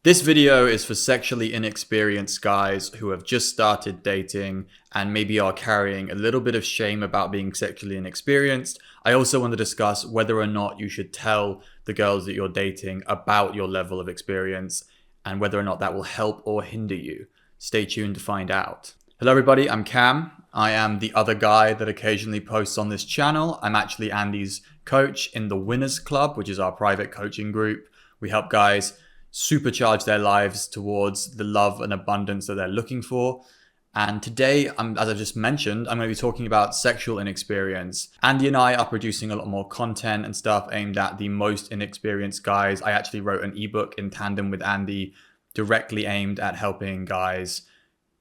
This video is for sexually inexperienced guys who have just started dating and maybe are carrying a little bit of shame about being sexually inexperienced. I also want to discuss whether or not you should tell the girls that you're dating about your level of experience and whether or not that will help or hinder you. Stay tuned to find out. Hello everybody, I'm Cam. I am the other guy that occasionally posts on this channel. I'm actually Andy's coach in the Winners Club, which is our private coaching group. We help guys supercharge their lives towards the love and abundance that they're looking for. And today, as I just mentioned, I'm going to be talking about sexual inexperience. Andy and I are producing a lot more content and stuff aimed at the most inexperienced guys. I actually wrote an ebook in tandem with Andy directly aimed at helping guys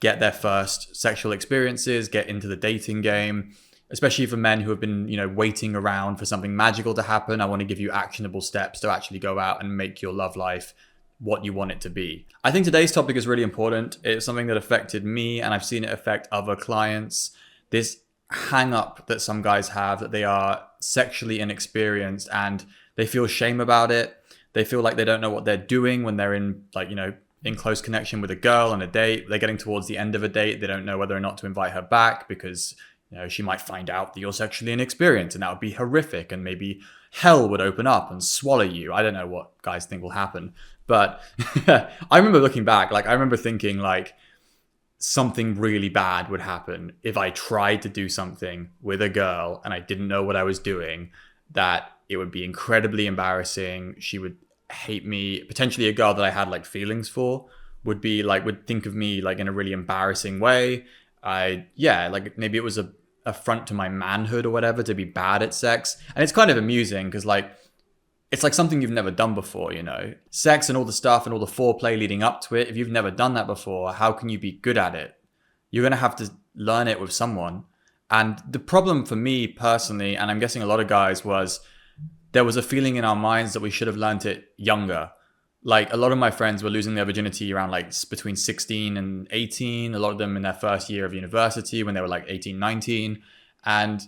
get their first sexual experiences, get into the dating game, especially for men who have been, waiting around for something magical to happen. I want to give you actionable steps to actually go out and make your love life what you want it to be. I think today's topic is really important. It's something that affected me and I've seen it affect other clients. This hang up that some guys have that they are sexually inexperienced and they feel shame about it. They feel like they don't know what they're doing when they're in in close connection with a girl on a date. They're getting towards the end of a date. They don't know whether or not to invite her back because she might find out that you're sexually inexperienced and that would be horrific and maybe hell would open up and swallow you. I don't know what guys think will happen. But I remember looking back, I remember thinking something really bad would happen if I tried to do something with a girl and I didn't know what I was doing, that it would be incredibly embarrassing. She would hate me. Potentially a girl that I had feelings for would think of me in a really embarrassing way. Maybe it was a affront to my manhood or whatever to be bad at sex. And it's kind of amusing because it's something you've never done before, Sex and all the stuff and all the foreplay leading up to it. If you've never done that before, how can you be good at it? You're going to have to learn it with someone. And the problem for me personally, and I'm guessing a lot of guys, was there was a feeling in our minds that we should have learned it younger. A lot of my friends were losing their virginity around between 16 and 18. A lot of them in their first year of university when they were 18, 19. And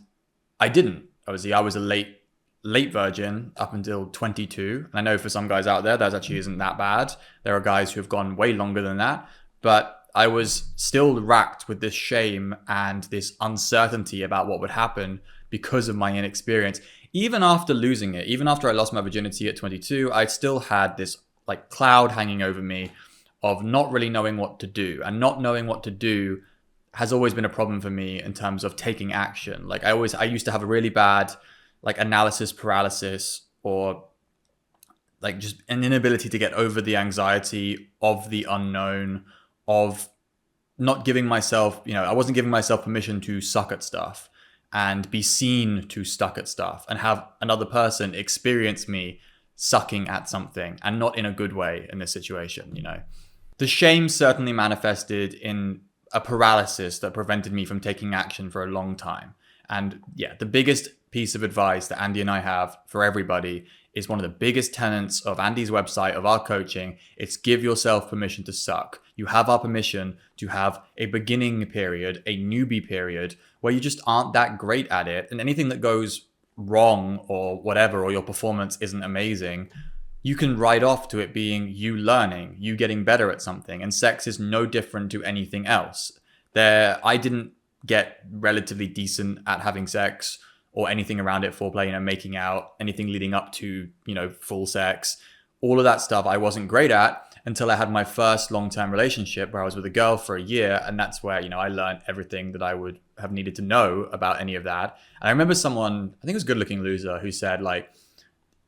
I didn't. I was a late virgin up until 22. And I know for some guys out there, that actually isn't that bad. There are guys who have gone way longer than that. But I was still racked with this shame and this uncertainty about what would happen because of my inexperience. Even after losing it, even after I lost my virginity at 22, I still had this cloud hanging over me of not really knowing what to do. And not knowing what to do has always been a problem for me in terms of taking action. I used to have a really bad analysis paralysis, or just an inability to get over the anxiety of the unknown, of not giving myself, I wasn't giving myself permission to suck at stuff and be seen to suck at stuff and have another person experience me sucking at something, and not in a good way in this situation, The shame certainly manifested in a paralysis that prevented me from taking action for a long time. And the biggest piece of advice that Andy and I have for everybody is one of the biggest tenets of Andy's website, of our coaching. It's give yourself permission to suck. You have our permission to have a beginning period, a newbie period, where you just aren't that great at it. And anything that goes wrong or whatever, or your performance isn't amazing, you can write off to it being you learning, you getting better at something. And sex is no different to anything else. I didn't get relatively decent at having sex or anything around it, foreplay, making out, anything leading up to, full sex. All of that stuff I wasn't great at until I had my first long-term relationship where I was with a girl for a year. And that's where, I learned everything that I would have needed to know about any of that. And I remember someone, I think it was a good-looking loser, who said,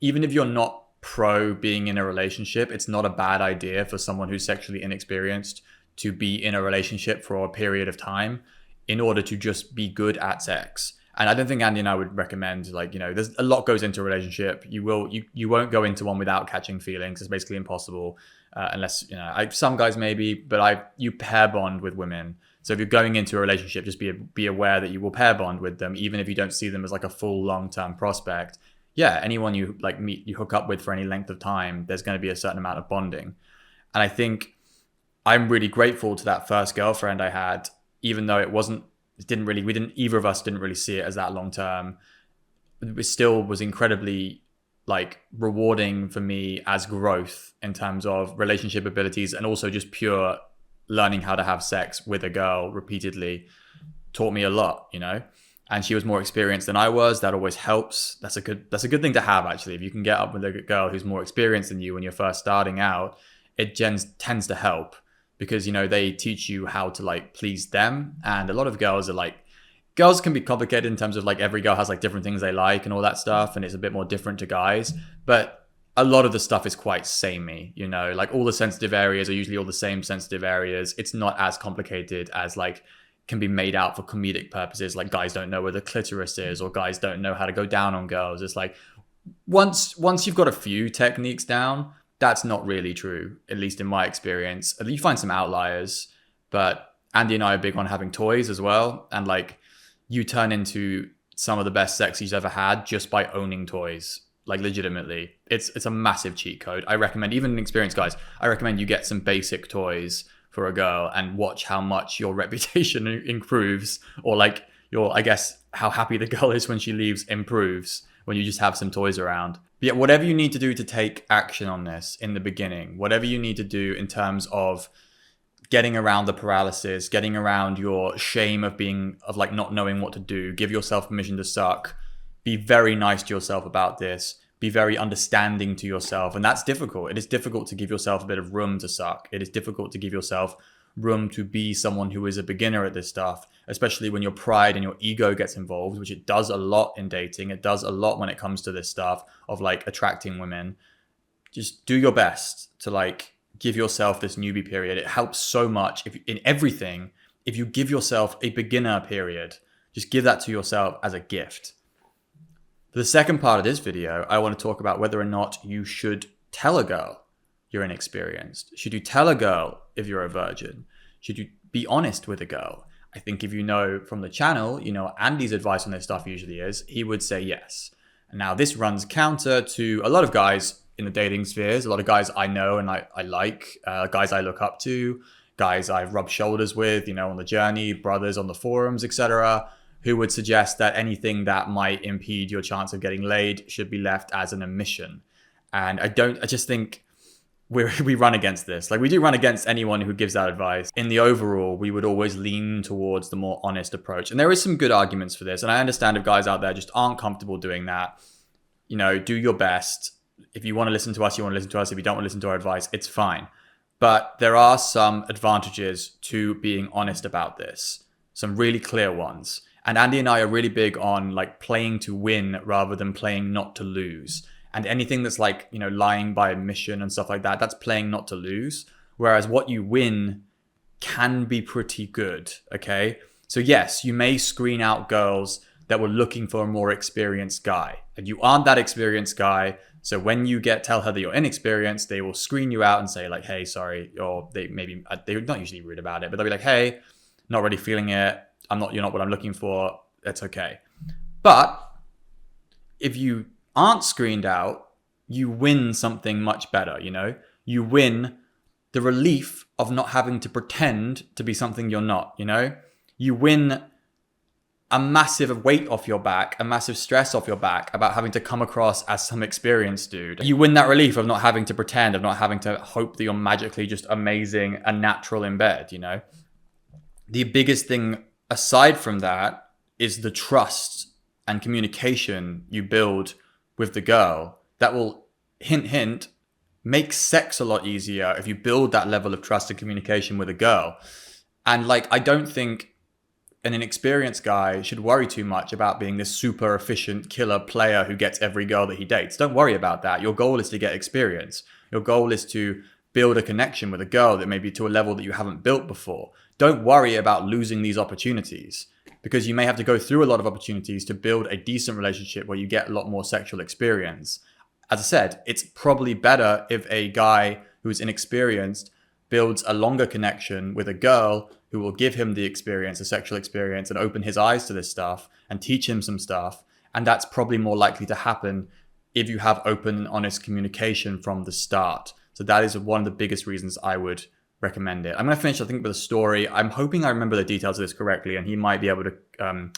even if you're not pro being in a relationship, it's not a bad idea for someone who's sexually inexperienced to be in a relationship for a period of time in order to just be good at sex. And I don't think Andy and I would recommend, there's a lot goes into a relationship. You won't go into one without catching feelings. It's basically impossible, unless, some guys maybe, but you pair bond with women. So if you're going into a relationship, just be aware that you will pair bond with them, even if you don't see them as a full long-term prospect. Anyone you meet, you hook up with for any length of time, there's going to be a certain amount of bonding. And I think I'm really grateful to that first girlfriend I had, even though either of us didn't really see it as that long term. It still was incredibly like rewarding for me as growth in terms of relationship abilities, and also just pure learning how to have sex with a girl repeatedly taught me a lot, you know. And she was more experienced than I was. That always helps. That's a good thing to have, actually. If you can get up with a girl who's more experienced than you when you're first starting out, it tends to help, because, you know, they teach you how to like please them. And a lot of girls are like, girls can be complicated in terms of like every girl has like different things they like and all that stuff, and it's a bit more different to guys. But a lot of the stuff is quite samey, you know, like all the sensitive areas are usually all the same sensitive areas. It's not as complicated as like can be made out for comedic purposes, like guys don't know where the clitoris is, or guys don't know how to go down on girls. It's like once you've got a few techniques down, that's not really true, at least in my experience. You find some outliers, but Andy and I are big on having toys as well, and like you turn into some of the best sex you've ever had just by owning toys. Like legitimately, it's a massive cheat code. I recommend, even experienced guys, I recommend you get some basic toys for a girl and watch how much your reputation improves, or like your, I guess, how happy the girl is when she leaves improves when you just have some toys around. But yeah, whatever you need to do to take action on this in the beginning, whatever you need to do in terms of getting around the paralysis, getting around your shame of like not knowing what to do, give yourself permission to suck, be very nice to yourself about this, be very understanding to yourself. And that's difficult. It is difficult to give yourself a bit of room to suck. It is difficult to give yourself room to be someone who is a beginner at this stuff, especially when your pride and your ego gets involved, which it does a lot in dating. It does a lot when it comes to this stuff of like attracting women. Just do your best to like give yourself this newbie period. It helps so much in everything. If you give yourself a beginner period, just give that to yourself as a gift. For the second part of this video, I want to talk about whether or not you should tell a girl you're inexperienced. Should you tell a girl if you're a virgin? Should you be honest with a girl? I think if you know from the channel, you know Andy's advice on this stuff usually is, he would say yes. Now this runs counter to a lot of guys in the dating spheres, a lot of guys I know and I like, guys I look up to, guys I've rubbed shoulders with, you know, on the journey, brothers on the forums, etc., who would suggest that anything that might impede your chance of getting laid should be left as an omission. And I just think we run against this. Like we do run against anyone who gives that advice. In the overall, we would always lean towards the more honest approach. And there is some good arguments for this. And I understand if guys out there just aren't comfortable doing that, you know, do your best. If you want to listen to us, you want to listen to us. If you don't want to listen to our advice, it's fine. But there are some advantages to being honest about this. Some really clear ones. And Andy and I are really big on like playing to win rather than playing not to lose. And anything that's like, you know, lying by omission and stuff like that, that's playing not to lose. Whereas what you win can be pretty good, okay? So yes, you may screen out girls that were looking for a more experienced guy. And you aren't that experienced guy. So when you tell her that you're inexperienced, they will screen you out and say like, hey, sorry. Or they're not usually rude about it, but they'll be like, hey, not really feeling it. You're not what I'm looking for. That's okay. But if you aren't screened out, you win something much better, you know? You win the relief of not having to pretend to be something you're not, you know? You win a massive weight off your back, a massive stress off your back about having to come across as some experienced dude. You win that relief of not having to pretend, of not having to hope that you're magically just amazing and natural in bed, you know? The biggest thing aside from that is the trust and communication you build with the girl that will, hint, make sex a lot easier if you build that level of trust and communication with a girl. And like, I don't think an inexperienced guy should worry too much about being this super efficient killer player who gets every girl that he dates. Don't worry about that. Your goal is to get experience. Your goal is to build a connection with a girl that may be to a level that you haven't built before. Don't worry about losing these opportunities, because you may have to go through a lot of opportunities to build a decent relationship where you get a lot more sexual experience. As I said, it's probably better if a guy who is inexperienced builds a longer connection with a girl who will give him the experience, the sexual experience, and open his eyes to this stuff and teach him some stuff. And that's probably more likely to happen if you have open and honest communication from the start. So that is one of the biggest reasons I would recommend it. I'm going to finish, I think, with a story. I'm hoping I remember the details of this correctly, and he might be able to,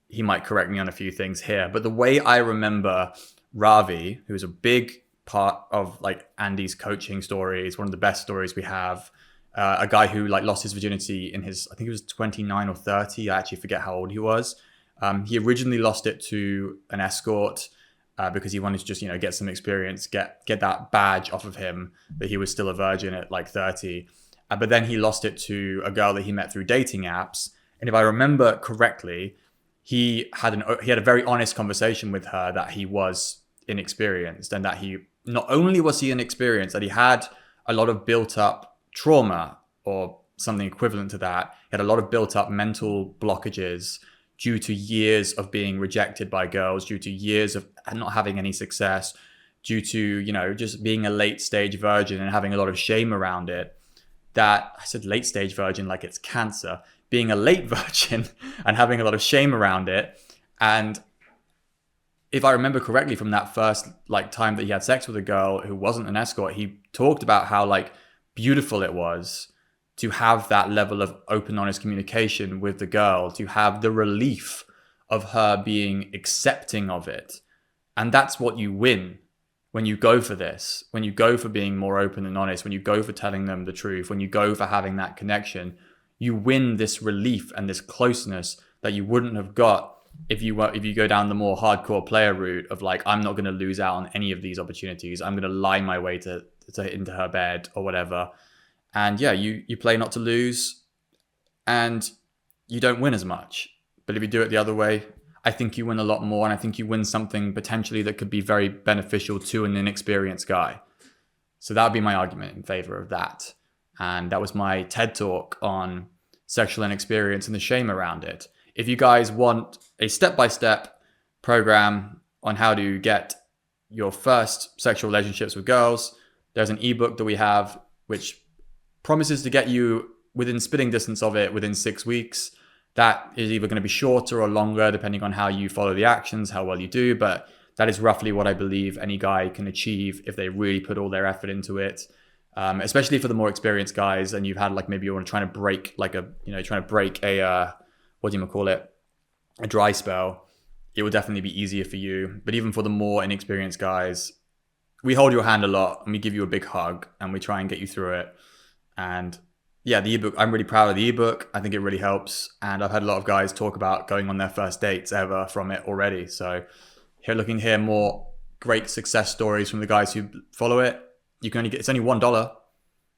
he might correct me on a few things here. But the way I remember Ravi, who's a big part of like Andy's coaching stories, one of the best stories we have. A guy who like lost his virginity in his, I think he was 29 or 30. I actually forget how old he was. He originally lost it to an escort because he wanted to just, get some experience, get that badge off of him that he was still a virgin at like 30. But then he lost it to a girl that he met through dating apps. And if I remember correctly, he had a very honest conversation with her that he was inexperienced, and that he not only was he inexperienced, that he had a lot of built up trauma or something equivalent to that. He had a lot of built up mental blockages due to years of being rejected by girls, due to years of not having any success, due to, just being a late stage virgin and having a lot of shame around it. That, I said late stage virgin like it's cancer, being a late virgin and having a lot of shame around it. And if I remember correctly from that first like time that he had sex with a girl who wasn't an escort, he talked about how like beautiful it was to have that level of open, honest communication with the girl, to have the relief of her being accepting of it. And that's what you win when you go for this, when you go for being more open and honest, when you go for telling them the truth, when you go for having that connection, you win this relief and this closeness that you wouldn't have got if you go down the more hardcore player route of like, I'm not going to lose out on any of these opportunities. I'm going to lie my way to into her bed or whatever. And yeah, you play not to lose and you don't win as much. But if you do it the other way, I think you win a lot more. And I think you win something potentially that could be very beneficial to an inexperienced guy. So that would be my argument in favor of that. And that was my TED talk on sexual inexperience and the shame around it. If you guys want a step-by-step program on how to get your first sexual relationships with girls, there's an ebook that we have which promises to get you within spitting distance of it within 6 weeks. That is either going to be shorter or longer depending on how you follow the actions, how well you do, but that is roughly what I believe any guy can achieve if they really put all their effort into it. Especially for the more experienced guys, and you've had like, maybe you want to try to break like a a dry spell, it will definitely be easier for you. But even for the more inexperienced guys, we hold your hand a lot and we give you a big hug and we try and get you through it. And yeah, the ebook, I'm really proud of the ebook. I think it really helps. And I've had a lot of guys talk about going on their first dates ever from it already. So if you're looking to hear more great success stories from the guys who follow it, you can only get, it's only $1.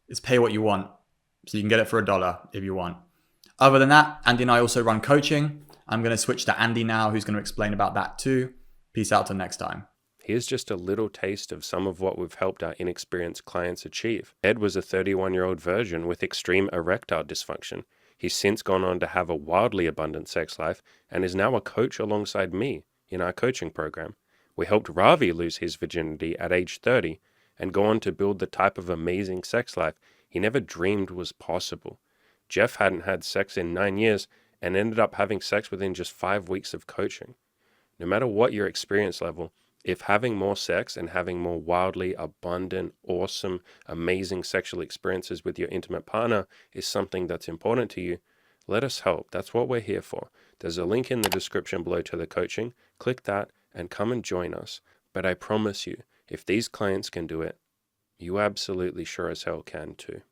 It's pay what you want. So you can get it for $1 if you want. Other than that, Andy and I also run coaching. I'm going to switch to Andy now, who's going to explain about that too. Peace out till next time. Here's just a little taste of some of what we've helped our inexperienced clients achieve. Ed was a 31-year-old virgin with extreme erectile dysfunction. He's since gone on to have a wildly abundant sex life and is now a coach alongside me in our coaching program. We helped Ravi lose his virginity at age 30 and go on to build the type of amazing sex life he never dreamed was possible. Jeff hadn't had sex in 9 years and ended up having sex within just 5 weeks of coaching. No matter what your experience level, if having more sex and having more wildly abundant, awesome, amazing sexual experiences with your intimate partner is something that's important to you, let us help. That's what we're here for. There's a link in the description below to the coaching. Click that and come and join us. But I promise you, if these clients can do it, you absolutely sure as hell can too.